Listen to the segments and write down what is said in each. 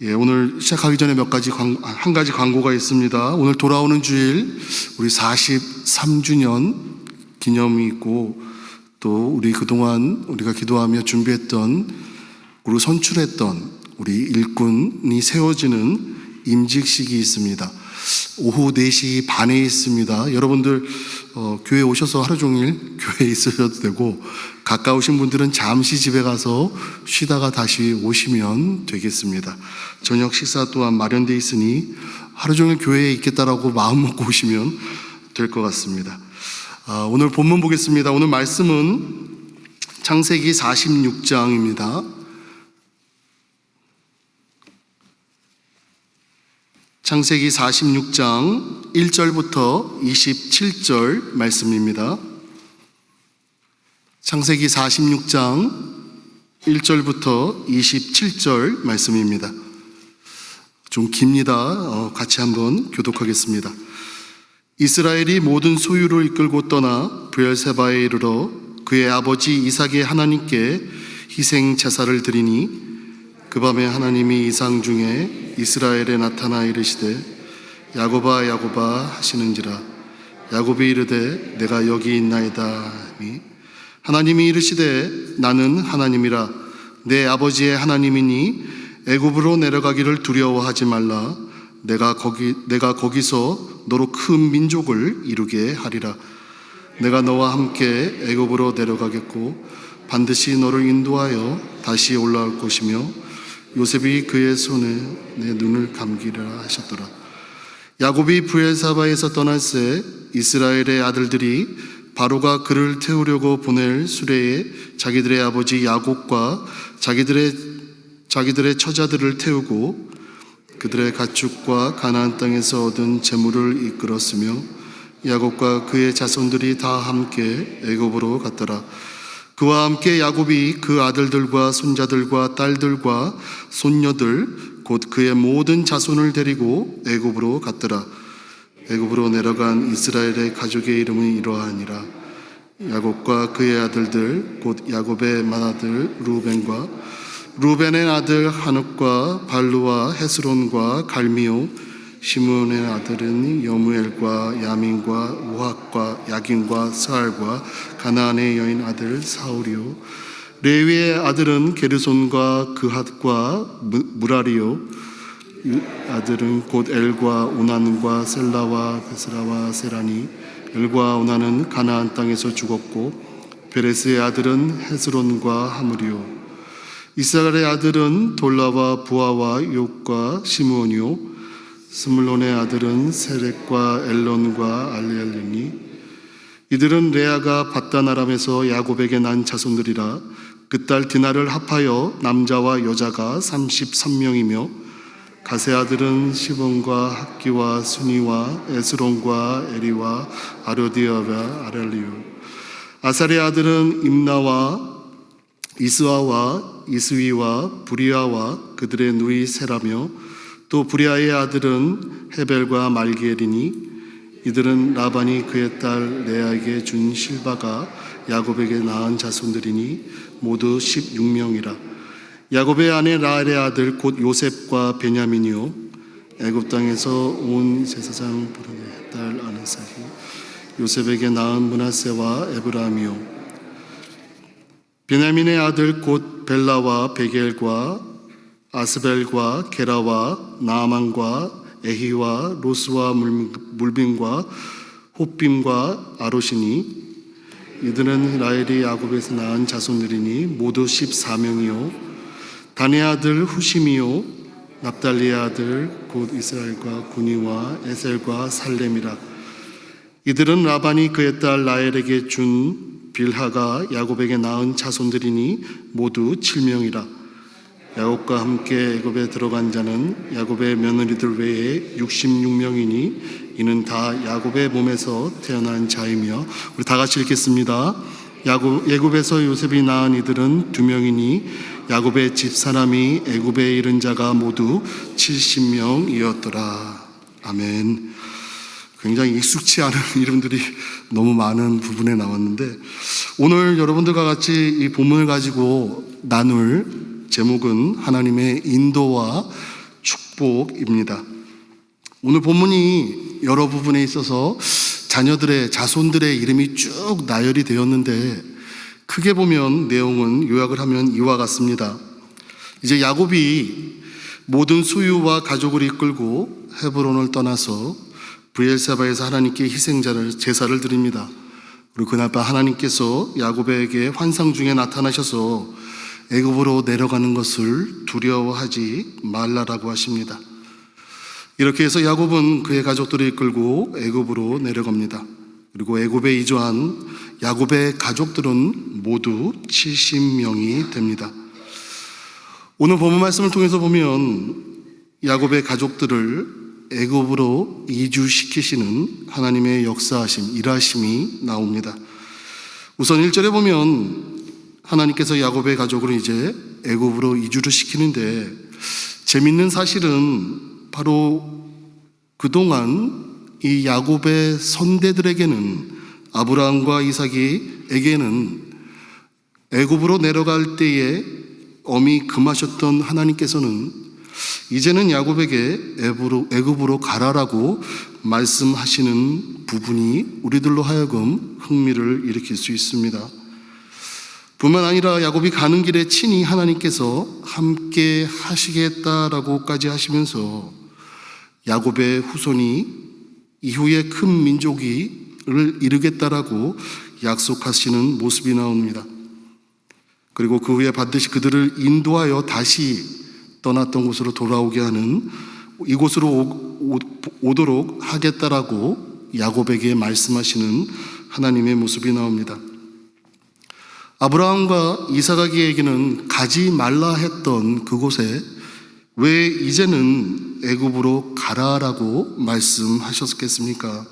오늘 시작하기 전에 한 가지 광고가 있습니다. 오늘 돌아오는 주일 우리 43주년 기념이 있고, 또 우리 그동안 우리가 기도하며 준비했던, 그리고 선출했던 우리 일꾼이 세워지는 임직식이 있습니다. 오후 4시 반에 있습니다. 여러분들 교회 오셔서 하루 종일 교회에 있으셔도 되고, 가까우신 분들은 잠시 집에 가서 쉬다가 다시 오시면 되겠습니다. 저녁 식사 또한 마련되어 있으니 하루 종일 교회에 있겠다라고 마음 먹고 오시면 될 것 같습니다. 오늘 본문 보겠습니다. 오늘 말씀은 창세기 46장입니다. 창세기 46장 1절부터 27절 말씀입니다. 창세기 46장 1절부터 27절 말씀입니다. 좀 깁니다. 같이 한번 교독하겠습니다. 이스라엘이 모든 소유를 이끌고 떠나 브엘세바에 이르러 그의 아버지 이삭의 하나님께 희생 제사를 드리니, 그 밤에 하나님이 이상 중에 이스라엘에 나타나 이르시되 야곱아 야곱아 하시는지라. 야곱이 이르되 내가 여기 있나이다 하니, 하나님이 이르시되 나는 하나님이라 내 아버지의 하나님이니 애굽으로 내려가기를 두려워하지 말라. 내가 거기서 너로 큰 민족을 이루게 하리라. 내가 너와 함께 애굽으로 내려가겠고 반드시 너를 인도하여 다시 올라올 것이며 요셉이 그의 손에 내 눈을 감기라 하셨더라. 야곱이 브엘사바에서 떠날새 이스라엘의 아들들이 바로가 그를 태우려고 보낼 수레에 자기들의 아버지 야곱과 자기들의 처자들을 태우고 그들의 가축과 가나안 땅에서 얻은 재물을 이끌었으며, 야곱과 그의 자손들이 다 함께 애굽으로 갔더라. 그와 함께 야곱이 그 아들들과 손자들과 딸들과 손녀들 곧 그의 모든 자손을 데리고 애굽으로 갔더라. 애굽으로 내려간 이스라엘의 가족의 이름은 이러하니라. 야곱과 그의 아들들 곧 야곱의 맏아들 루벤의 아들 하놉과 발루와 헤스론과 갈미오, 시므온의 아들은 여무엘과 야민과 우학과 야긴과 스알과 가나안의 여인 아들 사울이요. 레위의 아들은 게르손과 그핫과 무라리요. 아들은 곧 엘과 오난과 셀라와 베스라와 세라니. 엘과 오난은 가나안 땅에서 죽었고, 베레스의 아들은 헤스론과 하물이요. 이스라엘의 아들은 돌라와 부하와 욕과 시므온이요. 스물론의 아들은 세렉과 엘론과 알리엘리니. 이들은 레아가 밧단 아람에서 야곱에게 난 자손들이라. 그 딸 디나를 합하여 남자와 여자가 33명이며, 가세 아들은 시본과 학기와 순이와 에스론과 에리와 아로디아와 아렐리오. 아살의 아들은 임나와 이스와와 이스위와 부리아와 그들의 누이 세라며, 또 부리아의 아들은 헤벨과 말기엘이니. 이들은 라반이 그의 딸 레아에게 준 실바가 야곱에게 낳은 자손들이니 모두 16명이라. 야곱의 아내 라헬의 아들 곧 요셉과 베냐민이요. 애굽 땅에서 온 제사장 부르의 딸 아네삭이 요셉에게 낳은 므낫세와 에브라임이요. 베냐민의 아들 곧 벨라와 베겔과 아스벨과 게라와 나아만과 에히와 로스와 물빔과 홉빔과 아로시니. 이들은 라헬이 야곱에서 낳은 자손들이니 모두 14명이요. 단의 아들 후심이요. 납달리의 아들 곧 이스라엘과 구니와 에셀과 살렘이라. 이들은 라반이 그의 딸 라헬에게 준 빌하가 야곱에게 낳은 자손들이니 모두 7명이라. 야곱과 함께 애굽에 들어간 자는 야곱의 며느리들 외에 66명이니 이는 다 야곱의 몸에서 태어난 자이며. 우리 다 같이 읽겠습니다. 애굽에서 요셉이 낳은 이들은 2명이니 야곱의 집사람이 애굽에 이른 자가 모두 70명이었더라. 아멘. 굉장히 익숙치 않은 이름들이 너무 많은 부분에 나왔는데, 오늘 여러분들과 같이 이 본문을 가지고 나눌 제목은 하나님의 인도와 축복입니다. 오늘 본문이 여러 부분에 있어서 자손들의 이름이 쭉 나열이 되었는데 크게 보면 내용은 요약을 하면 이와 같습니다. 이제 야곱이 모든 소유와 가족을 이끌고 헤브론을 떠나서 브엘세바에서 하나님께 제사를 드립니다. 그리고 그날 밤 하나님께서 야곱에게 환상 중에 나타나셔서 애굽으로 내려가는 것을 두려워하지 말라라고 하십니다. 이렇게 해서 야곱은 그의 가족들을 이끌고 애굽으로 내려갑니다. 그리고 애굽에 이주한 야곱의 가족들은 모두 70명이 됩니다. 오늘 본문 말씀을 통해서 보면 야곱의 가족들을 애굽으로 이주시키시는 하나님의 역사하심, 일하심이 나옵니다. 우선 1절에 보면 하나님께서 야곱의 가족을 이제 애굽으로 이주를 시키는데 재밌는 사실은 바로 그동안 이 야곱의 선대들에게는 아브라함과 이삭에게는 애굽으로 내려갈 때에 엄히 금하셨던 하나님께서는 이제는 야곱에게 애굽으로 가라라고 말씀하시는 부분이 우리들로 하여금 흥미를 일으킬 수 있습니다. 뿐만 아니라 야곱이 가는 길에 친히 하나님께서 함께 하시겠다라고까지 하시면서 야곱의 후손이 이후에 큰 민족을 이루겠다라고 약속하시는 모습이 나옵니다. 그리고 그 후에 반드시 그들을 인도하여 다시 떠났던 곳으로 돌아오게 하는 이곳으로 오도록 하겠다라고 야곱에게 말씀하시는 하나님의 모습이 나옵니다. 아브라함과 이삭에게는 가지 말라 했던 그곳에 왜 이제는 애굽으로 가라라고 말씀하셨겠습니까?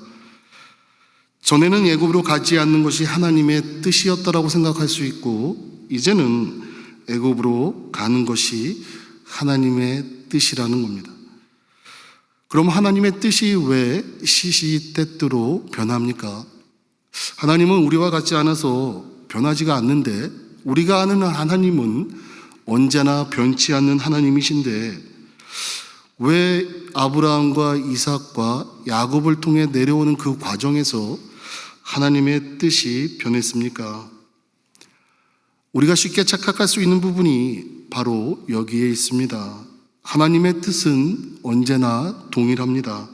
전에는 애굽으로 가지 않는 것이 하나님의 뜻이었다라고 생각할 수 있고 이제는 애굽으로 가는 것이 하나님의 뜻이라는 겁니다. 그럼 하나님의 뜻이 왜 시시때때로 변합니까? 하나님은 우리와 같지 않아서 변하지가 않는데 우리가 아는 하나님은 언제나 변치 않는 하나님이신데 왜 아브라함과 이삭과 야곱을 통해 내려오는 그 과정에서 하나님의 뜻이 변했습니까? 우리가 쉽게 착각할 수 있는 부분이 바로 여기에 있습니다. 하나님의 뜻은 언제나 동일합니다.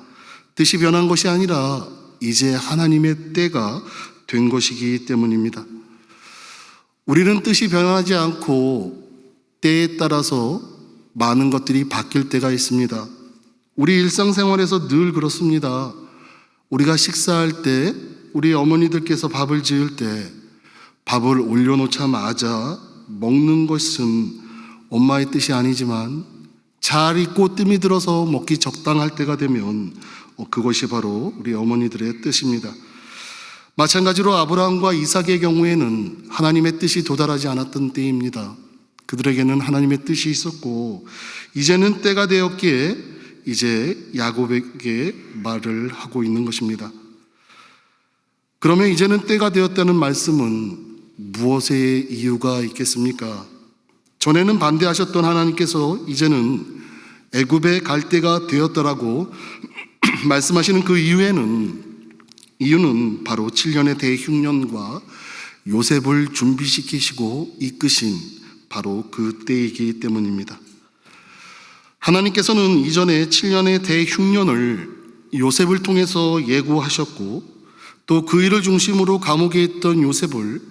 뜻이 변한 것이 아니라 이제 하나님의 때가 된 것이기 때문입니다. 우리는 뜻이 변하지 않고 때에 따라서 많은 것들이 바뀔 때가 있습니다. 우리 일상생활에서 늘 그렇습니다. 우리가 식사할 때 우리 어머니들께서 밥을 지을 때 밥을 올려놓자마자 먹는 것은 엄마의 뜻이 아니지만 잘 익고 뜸이 들어서 먹기 적당할 때가 되면 그것이 바로 우리 어머니들의 뜻입니다. 마찬가지로 아브라함과 이삭의 경우에는 하나님의 뜻이 도달하지 않았던 때입니다. 그들에게는 하나님의 뜻이 있었고 이제는 때가 되었기에 이제 야곱에게 말을 하고 있는 것입니다. 그러면 이제는 때가 되었다는 말씀은 무엇의 이유가 있겠습니까? 전에는 반대하셨던 하나님께서 이제는 애굽에 갈 때가 되었더라고 말씀하시는 그 이유는 바로 7년의 대흉년과 요셉을 준비시키시고 이끄신 바로 그 때이기 때문입니다. 하나님께서는 이전에 7년의 대흉년을 요셉을 통해서 예고하셨고 또 그 일을 중심으로 감옥에 있던 요셉을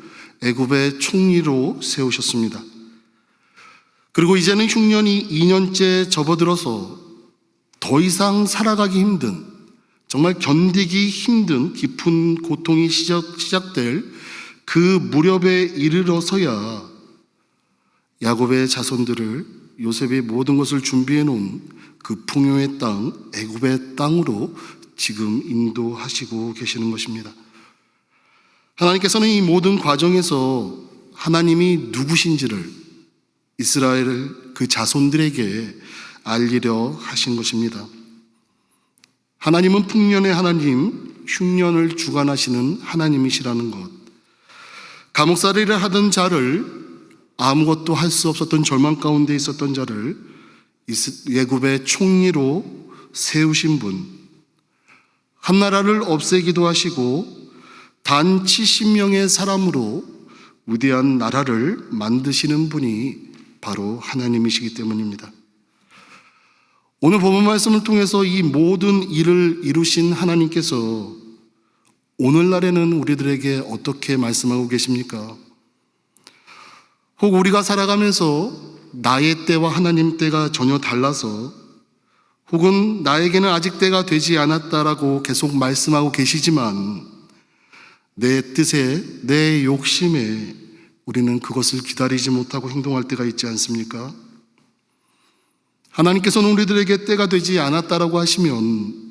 애굽의 총리로 세우셨습니다. 그리고 이제는 흉년이 2년째 접어들어서 더 이상 살아가기 힘든, 정말 견디기 힘든 깊은 고통이 시작될 그 무렵에 이르러서야 야곱의 자손들을 요셉이 모든 것을 준비해 놓은 그 풍요의 땅, 애굽의 땅으로 지금 인도하시고 계시는 것입니다. 하나님께서는 이 모든 과정에서 하나님이 누구신지를 이스라엘 그 자손들에게 알리려 하신 것입니다. 하나님은 풍년의 하나님, 흉년을 주관하시는 하나님이시라는 것. 감옥살이를 하던 자를, 아무것도 할 수 없었던 절망 가운데 있었던 자를 애굽의 총리로 세우신 분, 한 나라를 없애기도 하시고 단 70명의 사람으로 위대한 나라를 만드시는 분이 바로 하나님이시기 때문입니다. 오늘 본문 말씀을 통해서 이 모든 일을 이루신 하나님께서 오늘날에는 우리들에게 어떻게 말씀하고 계십니까? 혹 우리가 살아가면서 나의 때와 하나님 때가 전혀 달라서 혹은 나에게는 아직 때가 되지 않았다라고 계속 말씀하고 계시지만 내 뜻에, 내 욕심에 우리는 그것을 기다리지 못하고 행동할 때가 있지 않습니까? 하나님께서는 우리들에게 때가 되지 않았다라고 하시면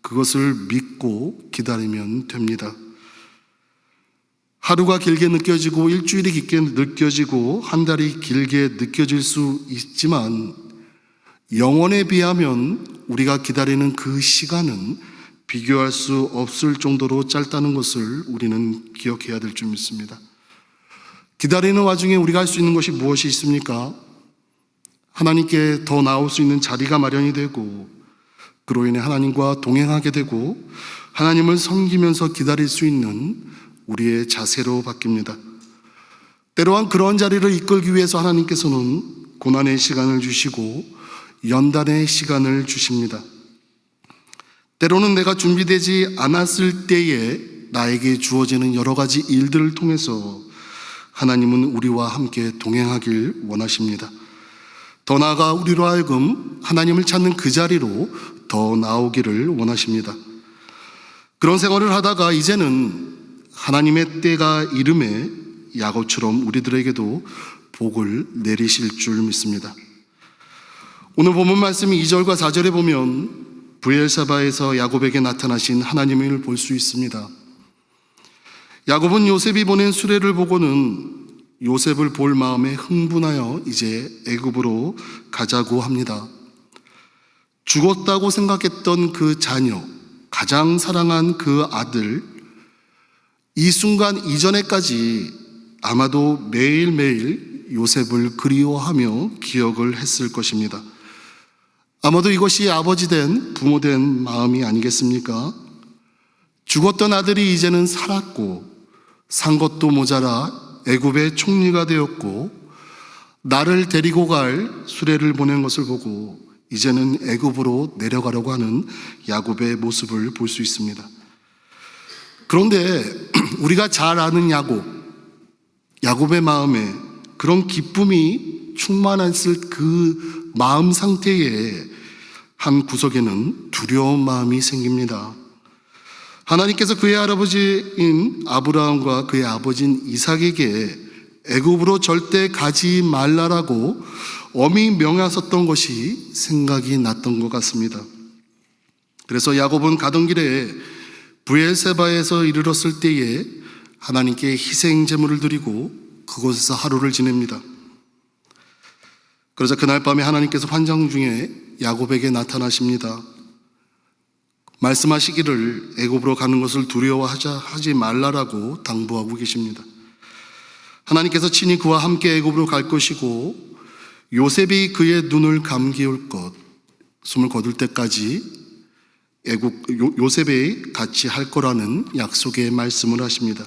그것을 믿고 기다리면 됩니다. 하루가 길게 느껴지고 일주일이 깊게 느껴지고 한 달이 길게 느껴질 수 있지만 영원에 비하면 우리가 기다리는 그 시간은 비교할 수 없을 정도로 짧다는 것을 우리는 기억해야 될 줄 믿습니다. 기다리는 와중에 우리가 할 수 있는 것이 무엇이 있습니까? 하나님께 더 나올 수 있는 자리가 마련이 되고 그로 인해 하나님과 동행하게 되고 하나님을 섬기면서 기다릴 수 있는 우리의 자세로 바뀝니다. 때로한 그런 자리를 이끌기 위해서 하나님께서는 고난의 시간을 주시고 연단의 시간을 주십니다. 때로는 내가 준비되지 않았을 때에 나에게 주어지는 여러 가지 일들을 통해서 하나님은 우리와 함께 동행하길 원하십니다. 더 나아가 우리로 하여금 하나님을 찾는 그 자리로 더 나오기를 원하십니다. 그런 생활을 하다가 이제는 하나님의 때가 이름에 야곱처럼 우리들에게도 복을 내리실 줄 믿습니다. 오늘 본문 말씀 2절과 4절에 보면 브엘사바에서 야곱에게 나타나신 하나님을 볼 수 있습니다. 야곱은 요셉이 보낸 수레를 보고는 요셉을 볼 마음에 흥분하여 이제 애굽으로 가자고 합니다. 죽었다고 생각했던 그 자녀, 가장 사랑한 그 아들, 이 순간 이전에까지 아마도 매일매일 요셉을 그리워하며 기억을 했을 것입니다. 아마도 이것이 아버지 된, 부모 된 마음이 아니겠습니까? 죽었던 아들이 이제는 살았고 산 것도 모자라 애굽의 총리가 되었고 나를 데리고 갈 수레를 보낸 것을 보고 이제는 애굽으로 내려가려고 하는 야곱의 모습을 볼 수 있습니다. 그런데 우리가 잘 아는 야곱의 마음에 그런 기쁨이 충만했을 그 마음 상태에 한 구석에는 두려운 마음이 생깁니다. 하나님께서 그의 할아버지인 아브라함과 그의 아버지인 이삭에게 애굽으로 절대 가지 말라라고 엄히 명하셨던 것이 생각이 났던 것 같습니다. 그래서 야곱은 가던 길에 브엘세바에서 이르렀을 때에 하나님께 희생 제물을 드리고 그곳에서 하루를 지냅니다. 그러자 그날 밤에 하나님께서 환상 중에 야곱에게 나타나십니다. 말씀하시기를 애굽으로 가는 것을 두려워하지 말라라고 당부하고 계십니다. 하나님께서 친히 그와 함께 애굽으로 갈 것이고 요셉이 그의 눈을 감기울 것, 숨을 거둘 때까지 요셉이 같이 할 거라는 약속의 말씀을 하십니다.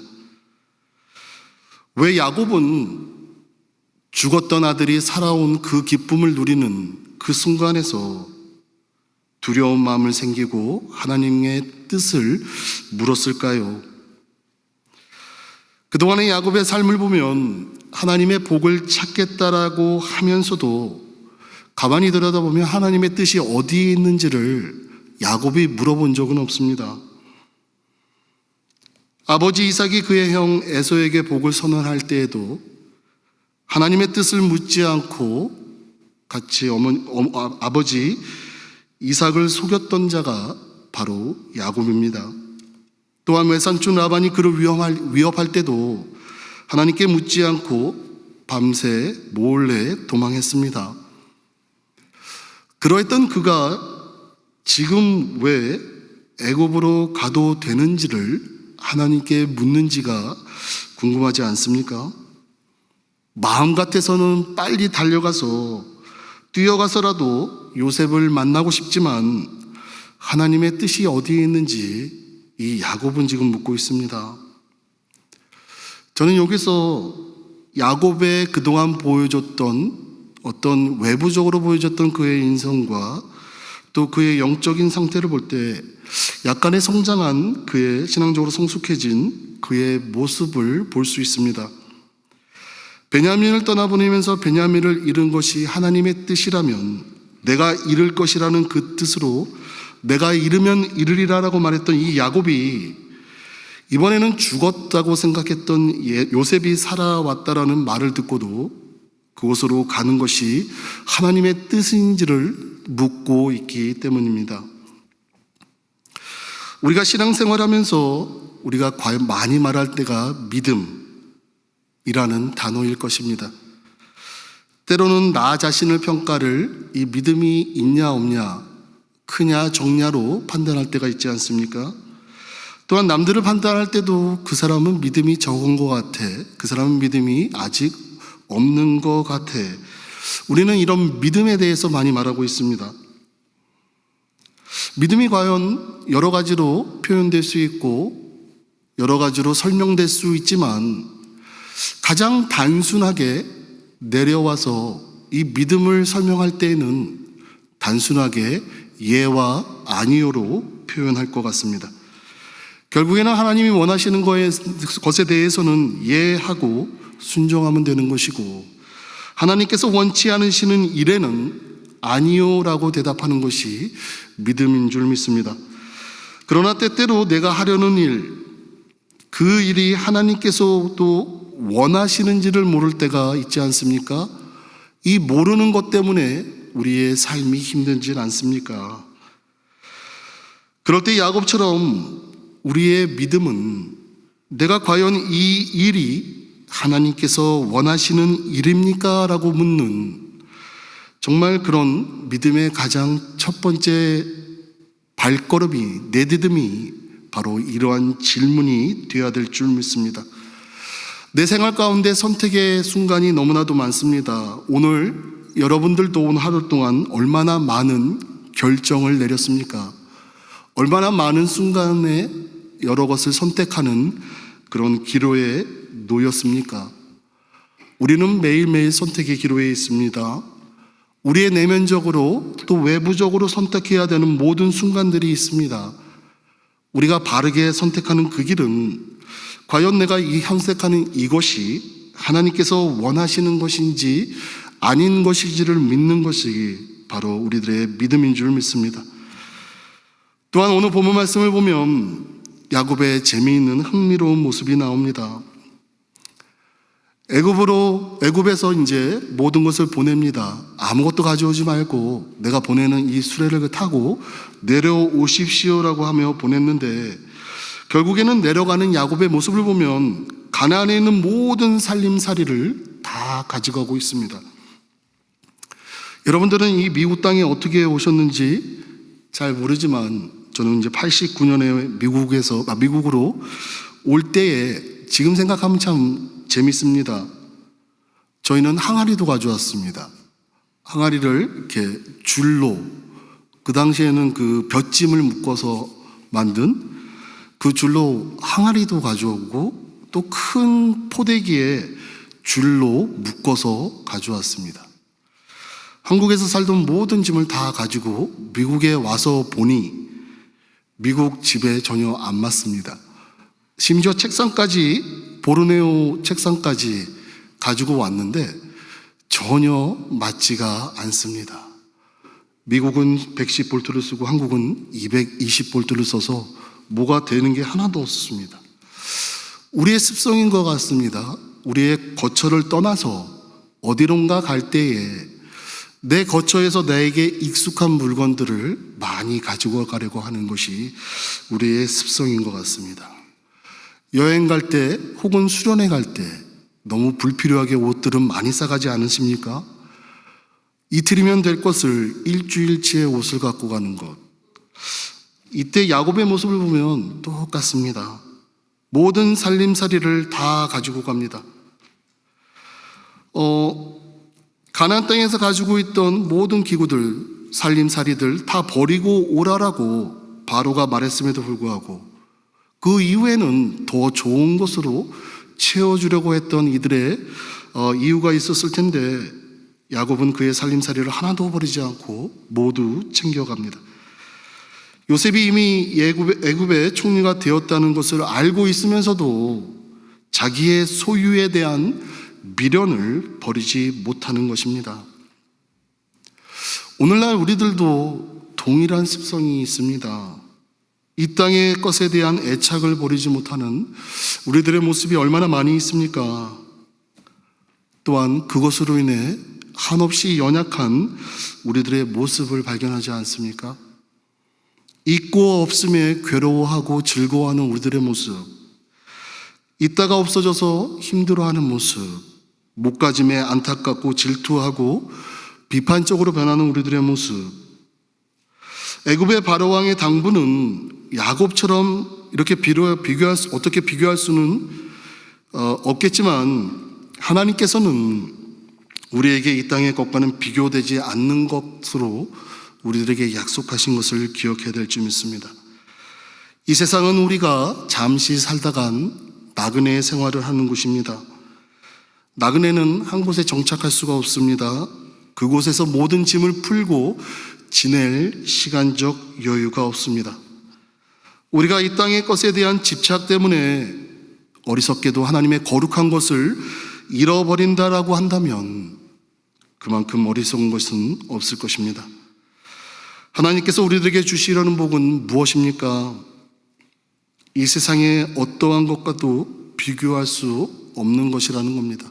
왜 야곱은 죽었던 아들이 살아온 그 기쁨을 누리는 그 순간에서 두려운 마음을 생기고 하나님의 뜻을 물었을까요? 그동안의 야곱의 삶을 보면 하나님의 복을 찾겠다라고 하면서도 가만히 들여다보면 하나님의 뜻이 어디에 있는지를 야곱이 물어본 적은 없습니다. 아버지 이삭이 그의 형 에서에게 복을 선언할 때에도 하나님의 뜻을 묻지 않고 같이 아버지 이삭을 속였던 자가 바로 야곱입니다. 또한 외삼촌 라반이 그를 위협할 때도 하나님께 묻지 않고 밤새 몰래 도망했습니다. 그러했던 그가 지금 왜 애굽으로 가도 되는지를 하나님께 묻는지가 궁금하지 않습니까? 마음 같아서는 빨리 달려가서 뛰어가서라도 요셉을 만나고 싶지만 하나님의 뜻이 어디에 있는지 이 야곱은 지금 묻고 있습니다. 저는 여기서 야곱의 그동안 보여줬던 어떤 외부적으로 보여줬던 그의 인성과 또 그의 영적인 상태를 볼 때 약간의 성장한 그의 신앙적으로 성숙해진 그의 모습을 볼 수 있습니다. 베냐민을 떠나보내면서 베냐민을 잃은 것이 하나님의 뜻이라면 내가 잃을 것이라는 그 뜻으로 내가 잃으면 잃으리라라고 말했던 이 야곱이 이번에는 죽었다고 생각했던 요셉이 살아왔다라는 말을 듣고도 그곳으로 가는 것이 하나님의 뜻인지를 묻고 있기 때문입니다. 우리가 신앙생활하면서 우리가 과연 많이 말할 때가 믿음이라는 단어일 것입니다. 때로는 나 자신을 평가를 이 믿음이 있냐 없냐, 크냐 적냐로 판단할 때가 있지 않습니까? 또한 남들을 판단할 때도 그 사람은 믿음이 적은 것 같아, 그 사람은 믿음이 아직 없는 것 같아. 우리는 이런 믿음에 대해서 많이 말하고 있습니다. 믿음이 과연 여러 가지로 표현될 수 있고 여러 가지로 설명될 수 있지만 가장 단순하게 내려와서 이 믿음을 설명할 때에는 단순하게 예와 아니요로 표현할 것 같습니다. 결국에는 하나님이 원하시는 것에 대해서는 예하고 순종하면 되는 것이고 하나님께서 원치 않으시는 일에는 아니요라고 대답하는 것이 믿음인 줄 믿습니다. 그러나 때때로 내가 하려는 일, 그 일이 하나님께서도 원하시는지를 모를 때가 있지 않습니까? 이 모르는 것 때문에 우리의 삶이 힘들지 않습니까? 그럴 때 야곱처럼 우리의 믿음은 내가 과연 이 일이 하나님께서 원하시는 일입니까? 라고 묻는 정말 그런 믿음의 가장 첫 번째 발걸음이, 내디딤이 바로 이러한 질문이 되어야 될 줄 믿습니다. 내 생활 가운데 선택의 순간이 너무나도 많습니다. 오늘 여러분들도 오늘 하루 동안 얼마나 많은 결정을 내렸습니까? 얼마나 많은 순간에 여러 것을 선택하는 그런 기로에 놓였습니까? 우리는 매일매일 선택의 기로에 있습니다. 우리의 내면적으로 또 외부적으로 선택해야 되는 모든 순간들이 있습니다. 우리가 바르게 선택하는 그 길은 과연 내가 이 선택하는 이것이 하나님께서 원하시는 것인지 아닌 것인지를 믿는 것이 바로 우리들의 믿음인 줄 믿습니다. 또한 오늘 본문 말씀을 보면 야곱의 재미있는 흥미로운 모습이 나옵니다. 애굽에서 이제 모든 것을 보냅니다. 아무것도 가져오지 말고 내가 보내는 이 수레를 타고 내려오십시오라고 하며 보냈는데 결국에는 내려가는 야곱의 모습을 보면 가나안에 있는 모든 살림살이를 다 가져가고 있습니다. 여러분들은 이 미국 땅에 어떻게 오셨는지 잘 모르지만 저는 이제 89년에 미국으로 올 때에 지금 생각하면 참 재밌습니다. 저희는 항아리도 가져왔습니다. 항아리를 이렇게 줄로, 그 당시에는 그 볏짐을 묶어서 만든 그 줄로 항아리도 가져오고 또 큰 포대기에 줄로 묶어서 가져왔습니다. 한국에서 살던 모든 짐을 다 가지고 미국에 와서 보니 미국 집에 전혀 안 맞습니다. 심지어 책상까지, 보르네오 책상까지 가지고 왔는데 전혀 맞지가 않습니다. 미국은 110볼트를 쓰고 한국은 220볼트를 써서 뭐가 되는 게 하나도 없습니다. 우리의 습성인 것 같습니다. 우리의 거처를 떠나서 어디론가 갈 때에 내 거처에서 나에게 익숙한 물건들을 많이 가지고 가려고 하는 것이 우리의 습성인 것 같습니다. 여행 갈 때 혹은 수련회 갈 때 너무 불필요하게 옷들은 많이 싸가지 않으십니까? 이틀이면 될 것을 일주일치의 옷을 갖고 가는 것. 이때 야곱의 모습을 보면 똑같습니다. 모든 살림살이를 다 가지고 갑니다. 가나안 땅에서 가지고 있던 모든 기구들, 살림살이들 다 버리고 오라라고 바로가 말했음에도 불구하고 그 이후에는 더 좋은 것으로 채워주려고 했던 이들의 이유가 있었을 텐데 야곱은 그의 살림살이를 하나도 버리지 않고 모두 챙겨갑니다. 요셉이 이미 애굽의 총리가 되었다는 것을 알고 있으면서도 자기의 소유에 대한 미련을 버리지 못하는 것입니다. 오늘날 우리들도 동일한 습성이 있습니다. 이 땅의 것에 대한 애착을 버리지 못하는 우리들의 모습이 얼마나 많이 있습니까? 또한 그것으로 인해 한없이 연약한 우리들의 모습을 발견하지 않습니까? 있고 없음에 괴로워하고 즐거워하는 우리들의 모습, 있다가 없어져서 힘들어하는 모습, 목가짐에 안타깝고 질투하고 비판적으로 변하는 우리들의 모습. 애굽의 바로왕의 당부는 야곱처럼 이렇게 어떻게 비교할 수는 없겠지만 하나님께서는 우리에게 이 땅의 것과는 비교되지 않는 것으로 우리들에게 약속하신 것을 기억해야 될 줄 믿습니다. 이 세상은 우리가 잠시 살다간 나그네의 생활을 하는 곳입니다. 나그네는 한 곳에 정착할 수가 없습니다. 그곳에서 모든 짐을 풀고 지낼 시간적 여유가 없습니다. 우리가 이 땅의 것에 대한 집착 때문에 어리석게도 하나님의 거룩한 것을 잃어버린다라고 한다면 그만큼 어리석은 것은 없을 것입니다. 하나님께서 우리들에게 주시려는 복은 무엇입니까? 이 세상의 어떠한 것과도 비교할 수 없는 것이라는 겁니다.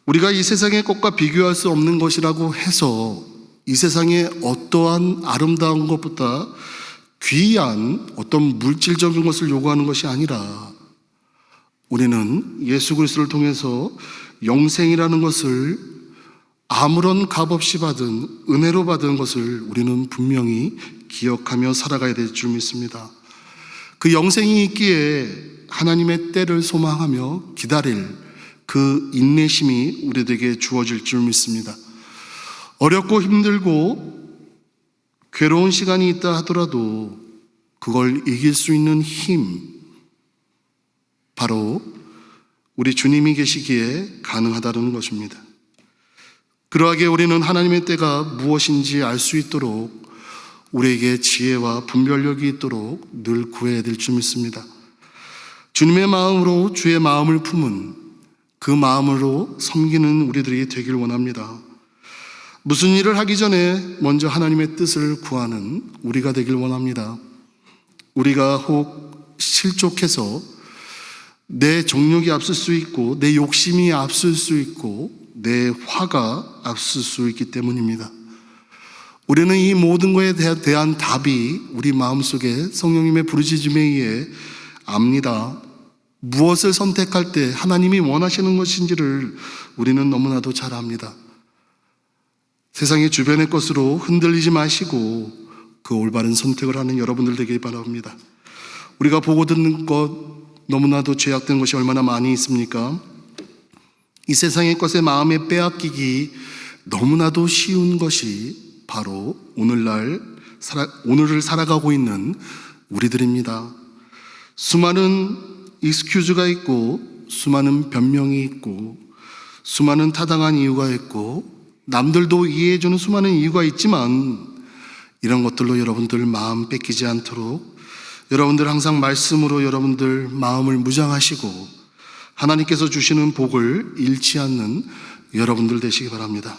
우리가 이 세상의 것과 비교할 수 없는 것이라고 해서 이 세상의 어떠한 아름다운 것보다 귀한 어떤 물질적인 것을 요구하는 것이 아니라 우리는 예수 그리스도를 통해서 영생이라는 것을 아무런 값없이 받은 은혜로 받은 것을 우리는 분명히 기억하며 살아가야 될 줄 믿습니다. 그 영생이 있기에 하나님의 때를 소망하며 기다릴 그 인내심이 우리에게 주어질 줄 믿습니다. 어렵고 힘들고 괴로운 시간이 있다 하더라도 그걸 이길 수 있는 힘, 바로 우리 주님이 계시기에 가능하다는 것입니다. 그러하기에 우리는 하나님의 때가 무엇인지 알 수 있도록 우리에게 지혜와 분별력이 있도록 늘 구해야 될 줄 믿습니다. 주님의 마음으로 주의 마음을 품은 그 마음으로 섬기는 우리들이 되길 원합니다. 무슨 일을 하기 전에 먼저 하나님의 뜻을 구하는 우리가 되길 원합니다. 우리가 혹 실족해서 내 정욕이 앞설 수 있고 내 욕심이 앞설 수 있고 내 화가 앞설 수 있기 때문입니다. 우리는 이 모든 것에 대한 답이 우리 마음속에 성령님의 부르짖음에 의해 압니다. 무엇을 선택할 때 하나님이 원하시는 것인지를 우리는 너무나도 잘 압니다. 세상의 주변의 것으로 흔들리지 마시고 그 올바른 선택을 하는 여러분들 되길 바랍니다. 우리가 보고 듣는 것 너무나도 죄악된 것이 얼마나 많이 있습니까? 이 세상의 것에 마음에 빼앗기기 너무나도 쉬운 것이 바로 오늘을 살아가고 있는 우리들입니다. 수많은 익스큐즈가 있고 수많은 변명이 있고 수많은 타당한 이유가 있고 남들도 이해해주는 수많은 이유가 있지만 이런 것들로 여러분들 마음 뺏기지 않도록 여러분들 항상 말씀으로 여러분들 마음을 무장하시고 하나님께서 주시는 복을 잃지 않는 여러분들 되시기 바랍니다.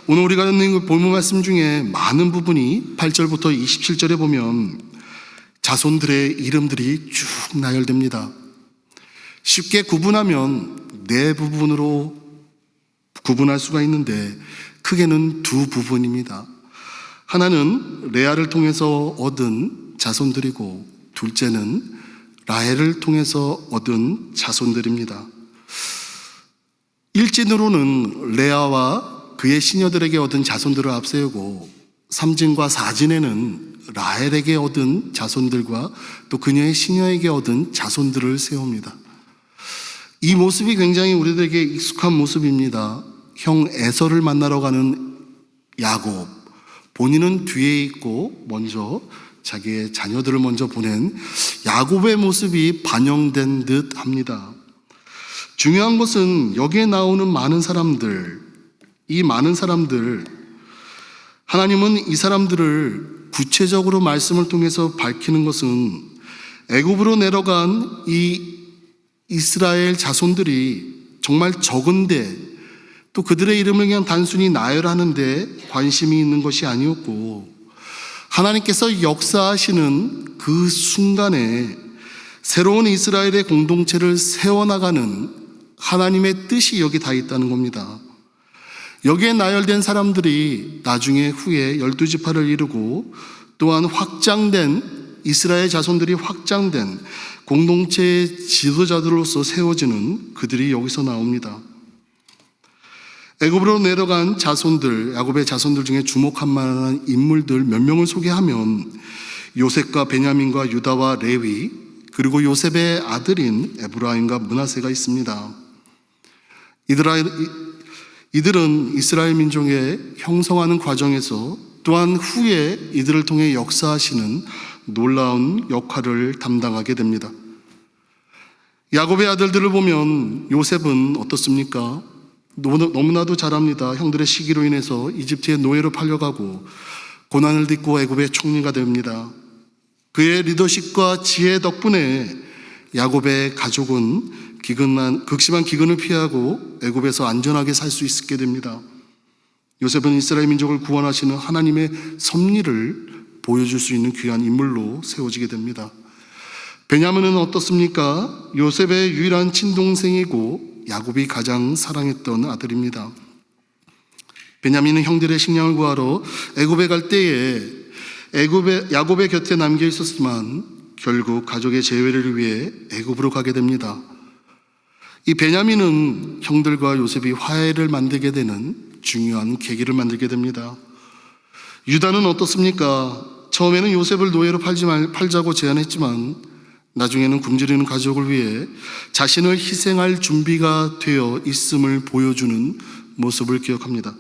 오늘 우리가 읽는 본문 말씀 중에 많은 부분이 8절부터 27절에 보면 자손들의 이름들이 쭉 나열됩니다. 쉽게 구분하면 네 부분으로 구분할 수가 있는데 크게는 두 부분입니다. 하나는 레아를 통해서 얻은 자손들이고 둘째는 라헬을 통해서 얻은 자손들입니다. 일진으로는 레아와 그의 시녀들에게 얻은 자손들을 앞세우고 3진과 4진에는 라헬에게 얻은 자손들과 또 그녀의 시녀에게 얻은 자손들을 세웁니다. 이 모습이 굉장히 우리들에게 익숙한 모습입니다. 형 에서를 만나러 가는 야곱, 본인은 뒤에 있고 먼저 자기의 자녀들을 먼저 보낸 야곱의 모습이 반영된 듯 합니다. 중요한 것은 여기에 나오는 많은 사람들, 이 많은 사람들, 하나님은 이 사람들을 구체적으로 말씀을 통해서 밝히는 것은 애굽으로 내려간 이 이스라엘 자손들이 정말 적은데 또 그들의 이름을 그냥 단순히 나열하는데 관심이 있는 것이 아니었고, 하나님께서 역사하시는 그 순간에 새로운 이스라엘의 공동체를 세워나가는 하나님의 뜻이 여기 다 있다는 겁니다. 여기에 나열된 사람들이 나중에 후에 12지파를 이루고 또한 확장된 이스라엘 자손들이 확장된 공동체의 지도자들로서 세워지는 그들이 여기서 나옵니다. 애굽으로 내려간 자손들, 야곱의 자손들 중에 주목할 만한 인물들 몇 명을 소개하면 요셉과 베냐민과 유다와 레위, 그리고 요셉의 아들인 에브라임과 므낫세가 있습니다. 이들은 이스라엘 민족의 형성하는 과정에서 또한 후에 이들을 통해 역사하시는 놀라운 역할을 담당하게 됩니다. 야곱의 아들들을 보면 요셉은 어떻습니까? 너무나도 잘 압니다. 형들의 시기로 인해서 이집트의 노예로 팔려가고 고난을 딛고 애굽의 총리가 됩니다. 그의 리더십과 지혜 덕분에 야곱의 가족은 극심한 기근을 피하고 애굽에서 안전하게 살 수 있게 됩니다. 요셉은 이스라엘 민족을 구원하시는 하나님의 섭리를 보여줄 수 있는 귀한 인물로 세워지게 됩니다. 베냐민은 어떻습니까? 요셉의 유일한 친동생이고 야곱이 가장 사랑했던 아들입니다. 베냐민은 형들의 식량을 구하러 애굽에 갈 때에 야곱의 곁에 남겨 있었지만 결국 가족의 재회를 위해 애굽으로 가게 됩니다. 이 베냐민은 형들과 요셉이 화해를 만들게 되는 중요한 계기를 만들게 됩니다. 유다는 어떻습니까? 처음에는 요셉을 노예로 팔자고 제안했지만 나중에는 굶주리는 가족을 위해 자신을 희생할 준비가 되어 있음을 보여주는 모습을 기억합니다.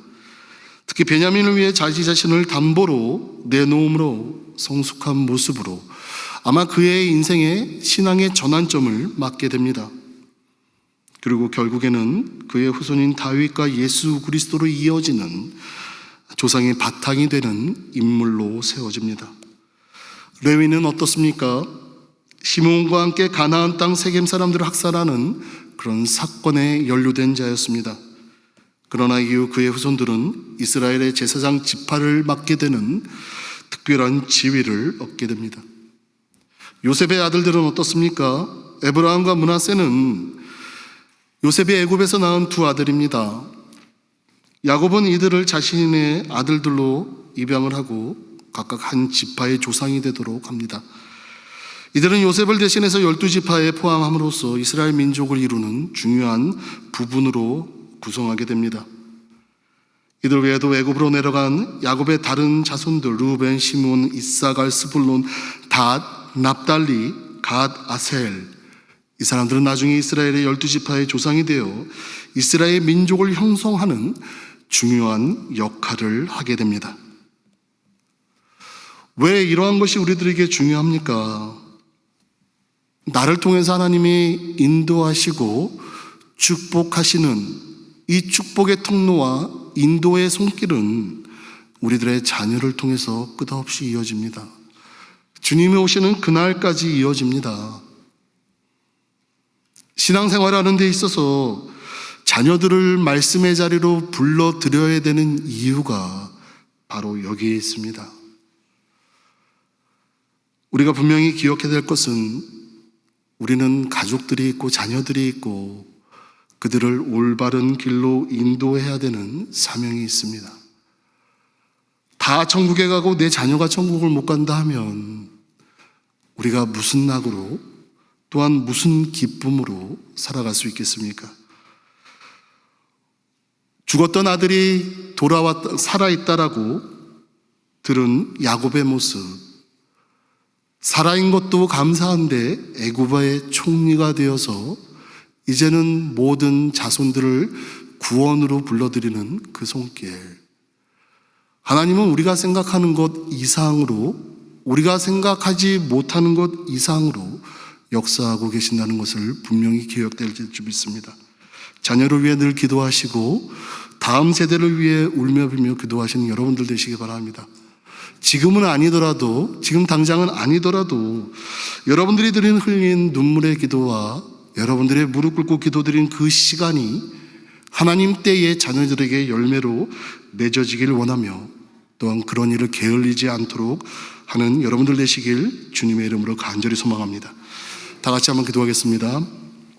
특히 베냐민을 위해 자신을 담보로 내놓음으로 성숙한 모습으로 아마 그의 인생의 신앙의 전환점을 맞게 됩니다. 그리고 결국에는 그의 후손인 다윗과 예수 그리스도로 이어지는 조상의 바탕이 되는 인물로 세워집니다. 레위는 어떻습니까? 시므온과 함께 가나안 땅 세겜 사람들을 학살하는 그런 사건에 연루된 자였습니다. 그러나 이후 그의 후손들은 이스라엘의 제사장 지파를 맡게 되는 특별한 지위를 얻게 됩니다. 요셉의 아들들은 어떻습니까? 에브라임과 므낫세는 요셉이 애굽에서 낳은 두 아들입니다. 야곱은 이들을 자신의 아들들로 입양을 하고 각각 한 지파의 조상이 되도록 합니다. 이들은 요셉을 대신해서 12지파에 포함함으로써 이스라엘 민족을 이루는 중요한 부분으로 구성하게 됩니다. 이들 외에도 애굽으로 내려간 야곱의 다른 자손들 루벤, 시므온, 이사갈, 스불론, 닷, 납달리, 갓, 아셀, 이 사람들은 나중에 이스라엘의 12지파의 조상이 되어 이스라엘 민족을 형성하는 중요한 역할을 하게 됩니다. 왜 이러한 것이 우리들에게 중요합니까? 나를 통해서 하나님이 인도하시고 축복하시는 이 축복의 통로와 인도의 손길은 우리들의 자녀를 통해서 끝없이 이어집니다. 주님이 오시는 그날까지 이어집니다. 신앙생활하는 데 있어서 자녀들을 말씀의 자리로 불러들여야 되는 이유가 바로 여기에 있습니다. 우리가 분명히 기억해야 될 것은 우리는 가족들이 있고 자녀들이 있고 그들을 올바른 길로 인도해야 되는 사명이 있습니다. 다 천국에 가고 내 자녀가 천국을 못 간다 하면 우리가 무슨 낙으로 또한 무슨 기쁨으로 살아갈 수 있겠습니까? 죽었던 아들이 살아있다라고 들은 야곱의 모습, 살아있는 것도 감사한데 애굽의 총리가 되어서 이제는 모든 자손들을 구원으로 불러들이는 그 손길. 하나님은 우리가 생각하는 것 이상으로, 우리가 생각하지 못하는 것 이상으로 역사하고 계신다는 것을 분명히 기억될 줄 믿습니다. 자녀를 위해 늘 기도하시고 다음 세대를 위해 울며 빌며 기도하시는 여러분들 되시기 바랍니다. 지금은 아니더라도, 지금 당장은 아니더라도 여러분들이 흘린 눈물의 기도와 여러분들의 무릎 꿇고 기도드린 그 시간이 하나님 때의 자녀들에게 열매로 맺어지기를 원하며 또한 그런 일을 게을리지 않도록 하는 여러분들 되시길 주님의 이름으로 간절히 소망합니다. 다 같이 한번 기도하겠습니다.